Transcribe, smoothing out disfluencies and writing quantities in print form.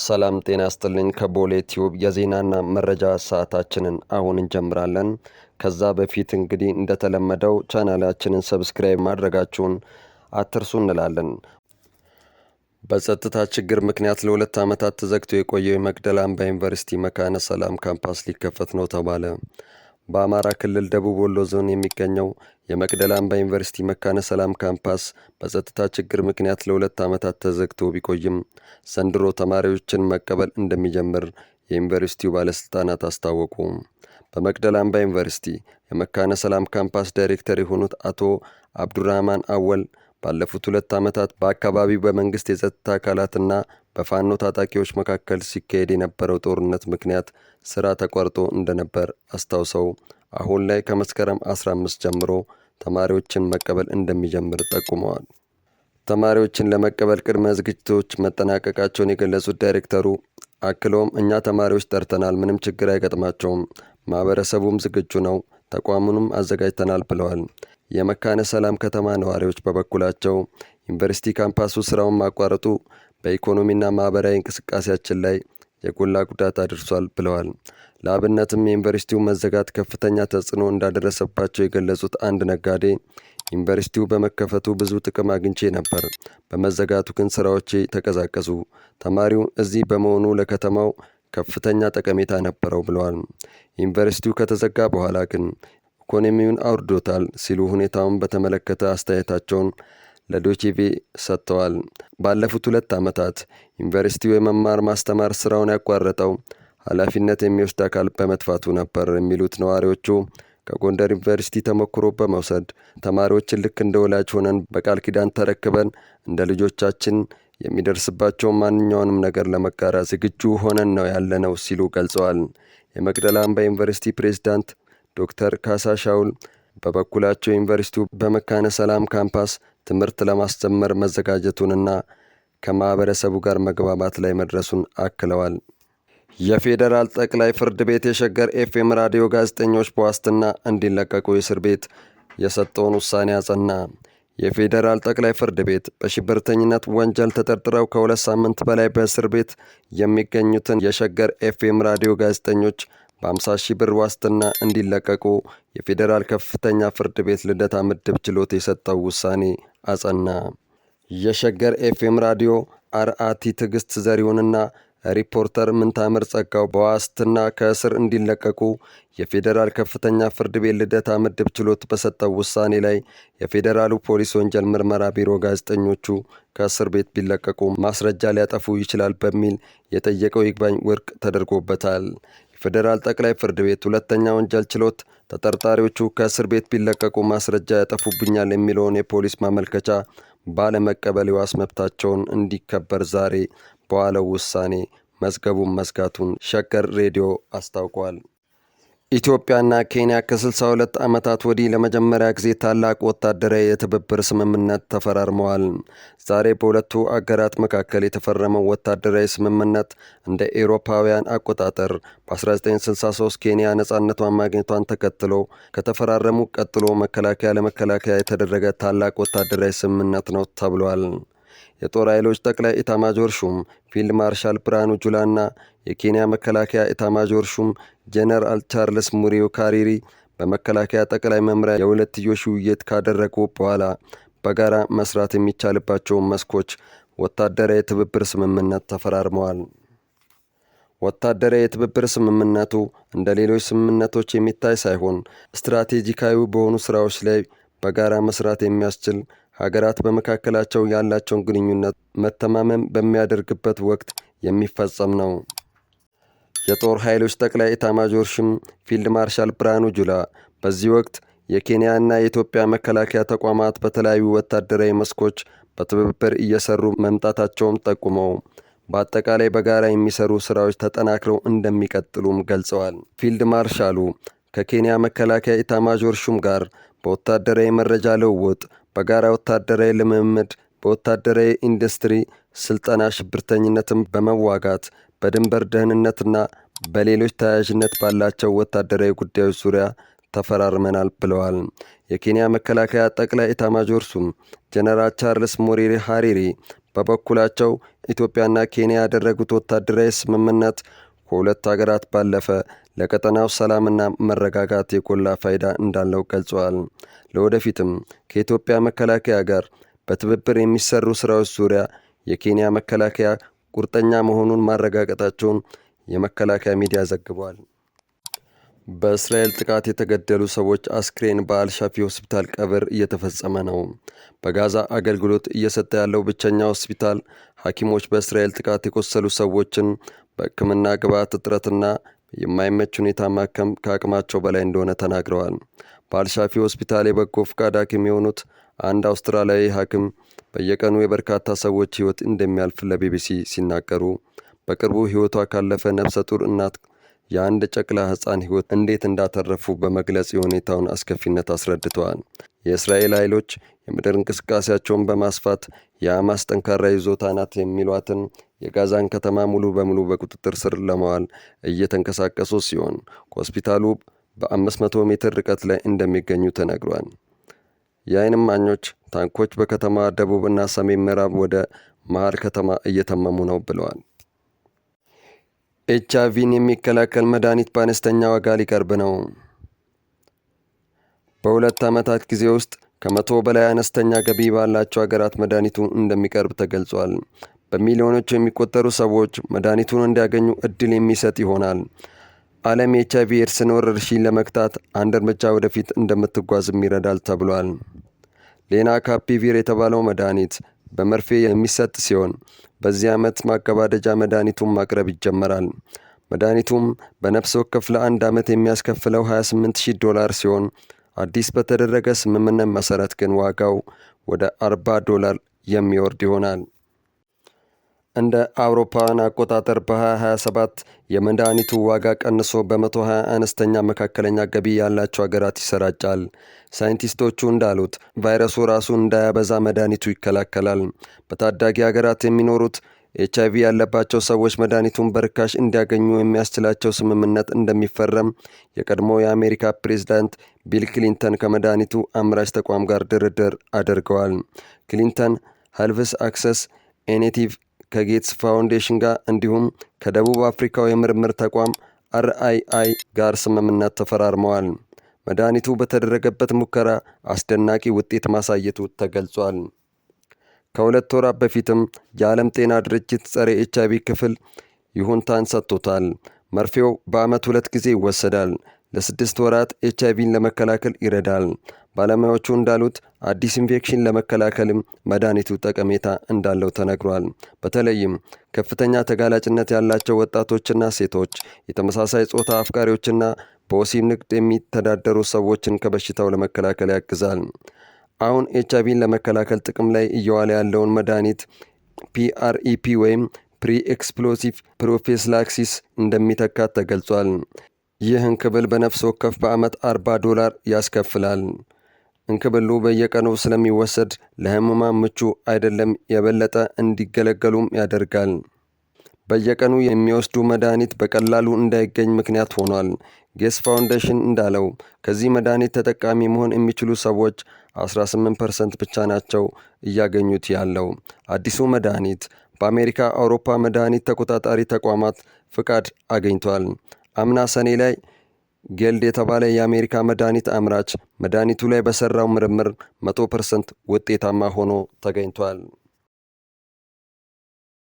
ሰላም ጤና ይስጥልኝ ከቦሌ ቲዩብ የዜናና መረጃ ሰዓታችንን አሁን እንጀምራለን። ከዛ በፊት እንግዲህ እንደተለመደው ቻናላችንን ሰብስክራይብ ማድረጋችሁን አትርሱ እንላለን። በጸጥታ ችግር ምክንያት ለ2 ዓመታት ተዘግቶ የቆየው የመቅደላ አምባ ዩኒቨርሲቲ መካነ ሰላም ካምፓስ ሊከፈት ነው ተባለ። በአማራ ክልል ደቡብ ወሎ ዞን የሚገኘው የመቅደላ አምባ ዩኒቨርሲቲ መካነ ሰላም ካምፓስ በጸጥታ ችግር ምክንያት ለ2 ዓመታት ተዘግቶ ቢቆይም ዘንድሮ ተማሪዎችን መቀበል እንደሚጀምር የዩኒቨርሲቲው ባለስልጣናት አስታወቁ። በመቅደላ አምባ ዩኒቨርሲቲ የመካነ ሰላም ካምፓስ ዳይሬክተር የሆኑት አቶ አብዱራህማን አወል ባለፉት 2 ዓመታት በአካባቢው በመንግስት የጸጥታ አካላትና በፋኖ ታጣቂዎች መካከል ሲካሄድ የነበረው ጦርነት ምክንያት ስራ ተቋርጦ እንደነበር አስታውሰው አሁን ላይ ከመስከረም 15 ጀምሮ ተማሪዎችን መቀበል እንደሚጀምር ጠቁመዋል። ተማሪዎችን ለመቀበል ቅድመ ዝግጅቶች መጠናቀቃቸውን የገለጹት ዳይሬክተሩ አክለውም እኛ ተማሪዎች ጠርተናል፣ ምንም ችግር አይገጥማቸውም፣ ማህበረሰቡም ዝግጁ ነው፣ ተቋሙንም አዘጋጅተናል ብለዋል። የመካነ ሰላም ከተማ ነዋሪዎች በበኩላቸው ዩኒቨርሲቲ ካምፓሱ ስራውን ማቋረጡ በኢኮኖሚና ማህበራዊ እንቅስቃሴያችን ላይ የጎላ ጉዳት አድርሷል ብለዋል። ለአብነትም የዩኒቨርሲቲው መዘጋት ከፍተኛ ተጽዕኖ እንዳደረሰባቸው የገለጹት አንድ ነጋዴ ዩኒቨርሲቲው በመከፈቱ ብዙ ጥቅም አግኝቼ ነበር፣ በመዘጋቱ ግን ስራዎቼ ተቀዛቀዙ። ተማሪው እዚህ በመሆኑ ለከተማው ከፍተኛ ጠቀሜታ ነበረው ብለዋል። ዩኒቨርሲቲው ከተዘጋ በኋላ ግን ኢኮኖሚውን አውርዶታል ሲሉ ሁኔታውን በተመለከተ አስተያየታቸውን ለዶቼቬ ሰጥተዋል። ባለፉት 2 ዓመታት ዩኒቨርሲቲው የመማር ማስተማር ስራውን ያቋረጠው ኃላፊነት የሚወስድ አካል በመጥፋቱ ነበር የሚሉት ነዋሪዎቹ ከጎንደር ዩኒቨርሲቲ ተሞክሮ በመውሰድ ተማሪዎችን ልክ እንደ ወላጅ ሆነን በቃል ኪዳን ተረክበን እንደ ልጆቻችን የሚደርስባቸውን ማንኛውንም ነገር ለመጋራት ዝግጁ ሆነን ነው ያለነው ሲሉ ገልጸዋል። የመቅደላ አምባ ዩኒቨርሲቲ ፕሬዝዳንት ዶክተር ካሳ ሻውል በበኩላቸው ዩኒቨርሲቲው በመካነ ሰላም ካምፓስ ትምህርት ለማስጀመር መዘጋጀቱንና ከማህበረሰቡ ጋር መግባባት ላይ መድረሱን አክለዋል። የፌዴራል ጠቅላይ ፍርድ ቤት የሸገር ኤፍኤም ራዲዮ ጋዜጠኞች በዋስትና እንዲለቀቁ የእስር ቤት የሰጠውን ውሳኔ አጸና። የፌዴራል ጠቅላይ ፍርድ ቤት በሽብርተኝነት ወንጀል ተጠርጥረው ከ2 ሳምንት በላይ በእስር ቤት የሚገኙትን የሸገር ኤፍኤም ራዲዮ ጋዜጠኞች በ50,000 ብር ዋስትና እንዲለቀቁ የፌዴራል ከፍተኛ ፍርድ ቤት ልደታ ምድብ ችሎት የሰጠው ውሳኔ አጸና። የሸገር ኤፍኤም ራዲዮ አርአቲ ትዕግስት ዘሪሁንና ሪፖርተር ምንታምር ጸጋው በዋስትና ከእስር እንዲለቀቁ የፌዴራል ከፍተኛ ፍርድ ቤት ልደታ ምድብ ችሎት በሰጠው ውሳኔ ላይ የፌዴራሉ ፖሊስ ወንጀል ምርመራ ቢሮ ጋዜጠኞቹ ከእስር ቤት ቢለቀቁ ማስረጃ ሊያጠፉ ይችላል በሚል የጠየቀው ይግባኝ ውድቅ ተደርጎበታል። የፌዴራል ጠቅላይ ፍርድ ቤት ሁለተኛ ወንጀል ችሎት ተጠርጣሪዎቹ ከእስር ቤት ቢለቀቁ ማስረጃ ያጠፉብኛል የሚለውን የፖሊስ ማመልከቻ ባለመቀበል የዋስ መብታቸውን እንዲከበር ዛሬ በዋለው ውሳኔ መዝገቡን መዝጋቱን ሸገር ሬዲዮ አስታውቋል። ኢትዮጵያና ኬንያ ከ62 ዓመታት ወዲህ ለመጀመሪያ ጊዜ ታላቅ ወታደራዊ የትብብር ስምምነት ተፈራርመዋል። ዛሬ በሁለቱ አገራት መካከል የተፈረመው ወታደራዊ ስምምነት እንደ ኤሮፓውያን አቆጣጠር በ1963 ኬንያ ነጻነቷን ማግኘቷን ተከትሎ ከተፈራረሙ ቀጥሎ መከላከያ ለመከላከያ የተደረገ ታላቅ ወታደራዊ ስምምነት ነው ተብሏል። የጦር ኃይሎች ጠቅላይ ኢታማጆር ሹም ፊልድ ማርሻል ብርሃኑ ጁላና የኬንያ መከላከያ ኢታማጆር ሹም ጄኔራል ቻርልስ ሙሪዮ ካሪሪ በመከላከያ ጠቅላይ መምሪያ የሁለትዮሽ ውይይት ካደረጉ በኋላ በጋራ መስራት የሚቻልባቸውን መስኮች ወታደራዊ የትብብር ስምምነት ተፈራርመዋል። ወታደራዊ የትብብር ስምምነቱ እንደ ሌሎች ስምምነቶች የሚታይ ሳይሆን ስትራቴጂካዊ በሆኑ ስራዎች ላይ በጋራ መስራት የሚያስችል ሀገራት በመካከላቸው ያላቸውን ግንኙነት መተማመን በሚያደርግበት ወቅት የሚፈጸም ነው። የጦር ኃይሎች ጠቅላይ ኢታማጆር ሹም ፊልድ ማርሻል ብርሃኑ ጁላ በዚህ ወቅት የኬንያና የኢትዮጵያ መከላከያ ተቋማት በተለያዩ ወታደራዊ መስኮች በትብብር እየሰሩ መምጣታቸውን ጠቁመው በአጠቃላይ በጋራ የሚሰሩ ስራዎች ተጠናክረው እንደሚቀጥሉም ገልጸዋል። ፊልድ ማርሻሉ ከኬንያ መከላከያ ኢታማጆር ሹም ጋር በወታደራዊ መረጃ ልውውጥ፣ በጋራ ወታደራዊ ልምምድ፣ በወታደራዊ ኢንዱስትሪ ስልጠና፣ ሽብርተኝነትን በመዋጋት በድንበር ደህንነትና በሌሎች ተያያዥነት ባላቸው ወታደራዊ ጉዳዮች ዙሪያ ተፈራርመናል ብለዋል። የኬንያ መከላከያ ጠቅላይ ኢታማጆር ሹም ጄኔራል ቻርልስ ሙሪሪ ሃሪሪ በበኩላቸው ኢትዮጵያና ኬንያ ያደረጉት ወታደራዊ ስምምነት ከሁለት ሀገራት ባለፈ ለቀጠናው ሰላምና መረጋጋት የጎላ ፋይዳ እንዳለው ገልጸዋል። ለወደፊትም ከኢትዮጵያ መከላከያ ጋር በትብብር የሚሰሩ ስራዎች ዙሪያ የኬንያ መከላከያ ቁርጠኛ መሆኑን ማረጋገጣቸውን የመከላከያ ሚዲያ ዘግቧል። በእስራኤል ጥቃት የተገደሉ ሰዎች አስክሬን በአልሻፊ ሆስፒታል ቀብር እየተፈጸመ ነው። በጋዛ አገልግሎት እየሰጠ ያለው ብቸኛ ሆስፒታል ሐኪሞች በእስራኤል ጥቃት የቆሰሉ ሰዎችን በሕክምና ግብዓት እጥረትና የማይመች ሁኔታ ማከም ከአቅማቸው በላይ እንደሆነ ተናግረዋል። በአልሻፊ ሆስፒታል የበጎ ፍቃድ ሐኪም የሆኑት አንድ አውስትራሊያዊ ሐኪም በየቀኑ የበርካታ ሰዎች ሕይወት እንደሚያልፍ ለቢቢሲ ሲናገሩ በቅርቡ ሕይወቷ ካለፈ ነፍሰ ጡር እናት የአንድ ጨቅላ ሕፃን ሕይወት እንዴት እንዳተረፉ በመግለጽ የሁኔታውን አስከፊነት አስረድተዋል። የእስራኤል ኃይሎች የምድር እንቅስቃሴያቸውን በማስፋት የሐማስ ጠንካራ ይዞታ ናት የሚሏትን የጋዛን ከተማ ሙሉ በሙሉ በቁጥጥር ስር ለማዋል እየተንቀሳቀሱ ሲሆን ከሆስፒታሉ በ500 ሜትር ርቀት ላይ እንደሚገኙ ተነግሯል። የዓይን እማኞች ታንኮች በከተማ ደቡብና ሰሜን ምዕራብ ወደ መሃል ከተማ እየተመሙ ነው ብለዋል። ኤችአይቪን የሚከላከል መድኃኒት በአነስተኛ ዋጋ ሊቀርብ ነው። በ2 ዓመታት ጊዜ ውስጥ ከ100 በላይ አነስተኛ ገቢ ባላቸው ሀገራት መድኃኒቱ እንደሚቀርብ ተገልጿል። በሚሊዮኖች የሚቆጠሩ ሰዎች መድኃኒቱን እንዲያገኙ እድል የሚሰጥ ይሆናል። ዓለም የኤችአይቪ ኤድስን ወረርሽኝ ለመግታት አንድ እርምጃ ወደፊት እንደምትጓዝም ይረዳል ተብሏል። ሌናካፒቪር የተባለው መድኃኒት በመርፌ የሚሰጥ ሲሆን በዚህ ዓመት ማገባደጃ መድኃኒቱን ማቅረብ ይጀመራል። መድኃኒቱም በነፍስ ወከፍ ለአንድ ዓመት የሚያስከፍለው $28,000 ሲሆን አዲስ በተደረገ ስምምነት መሰረት ግን ዋጋው ወደ $40 የሚወርድ ይሆናል። እንደ አውሮፓውያን አቆጣጠር በ2027 የመድኃኒቱ ዋጋ ቀንሶ በ120 አነስተኛ መካከለኛ ገቢ ያላቸው ሀገራት ይሰራጫል። ሳይንቲስቶቹ እንዳሉት ቫይረሱ ራሱን እንዳያበዛ መድኃኒቱ ይከላከላል። በታዳጊ ሀገራት የሚኖሩት ኤችአይቪ ያለባቸው ሰዎች መድኃኒቱን በርካሽ እንዲያገኙ የሚያስችላቸው ስምምነት እንደሚፈረም የቀድሞ የአሜሪካ ፕሬዝዳንት ቢል ክሊንተን ከመድኃኒቱ አምራች ተቋም ጋር ድርድር አድርገዋል። ክሊንተን ሄልቭስ አክሰስ ኢኒሼቲቭ ከጌትስ ፋውንዴሽን ጋር እንዲሁም ከደቡብ አፍሪካው የምርምር ተቋም RII ጋር ስምምነት ተፈራርመዋል። መድኃኒቱ በተደረገበት ሙከራ አስደናቂ ውጤት ማሳየቱ ተገልጿል። ከ2 ወራት በፊትም የዓለም ጤና ድርጅት ጸረ ኤችአይቪ ክፍል ይሁንታን ሰጥቶታል። መርፌው በዓመት 2 ጊዜ ይወሰዳል። ለ6 ወራት ኤችአይቪን ለመከላከል ይረዳል። ባለሙያዎቹ እንዳሉት አዲስ ኢንፌክሽን ለመከላከልም መድኃኒቱ ጠቀሜታ እንዳለው ተነግሯል። በተለይም ከፍተኛ ተጋላጭነት ያላቸው ወጣቶችና ሴቶች፣ የተመሳሳይ ጾታ አፍቃሪዎችና በወሲብ ንግድ የሚተዳደሩ ሰዎችን ከበሽታው ለመከላከል ያግዛል። አሁን ኤችአይቪን ለመከላከል ጥቅም ላይ እየዋለ ያለውን መድኃኒት PrEP ወይም ፕሪ ኤክስፕሎሲቭ ፕሮፊላክሲስ እንደሚተካት ተገልጿል። ይህ እንክብል በነፍስ ወከፍ በዓመት $40 ያስከፍላል። እንክብሉ በየቀኑ ስለሚወሰድ ለህሙማን ምቹ አይደለም፣ የበለጠ እንዲገለገሉም ያደርጋል። በየቀኑ የሚወስዱ መድኃኒት በቀላሉ እንዳይገኝ ምክንያት ሆኗል። ጌትስ ፋውንዴሽን እንዳለው ከዚህ መድኃኒት ተጠቃሚ መሆን የሚችሉ ሰዎች 18% ብቻ ናቸው እያገኙት ያለው። አዲሱ መድኃኒት በአሜሪካ አውሮፓ መድኃኒት ተቆጣጣሪ ተቋማት ፍቃድ አግኝቷል። አምና ሰኔ ላይ ጌልድ የተባለ የአሜሪካ መድኃኒት አምራች መድኃኒቱ ላይ በሰራው ምርምር 100% ውጤታማ ሆኖ ተገኝቷል።